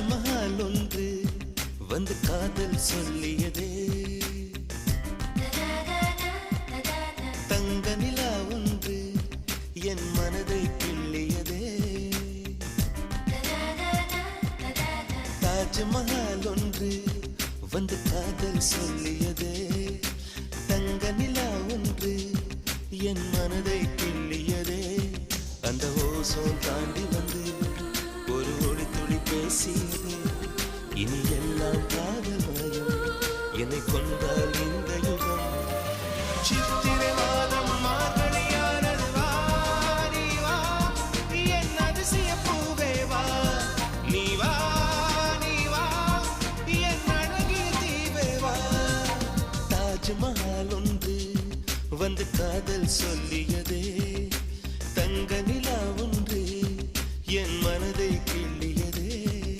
தாஜ்மஹால் ஒன்று வந்து காதல் சொல்லியதே, தங்க நிலா ஒன்று என் மனதை கிள்ளியதே. தாஜ்மஹால் ஒன்று வந்து காதல் சொல்லியதே, தங்க நிலா ஒன்று என் மனதை கிள்ளியதே. அந்த ஓசோன் தாண்டி வந்து ஒரு ஒளி துளி பேசியதே, இனி எல்லாம் காதல் மாயம், என்னை கொண்டால் இந்த யுகம். சித்திரை மாதம் மார்கழியானது, வா நீ வா என் அதிசய பூவே வா, நீ வா நீ வா என் அழகிய தீவே வா. தாஜ்மஹால் ஒன்று வந்து காதல் சொல்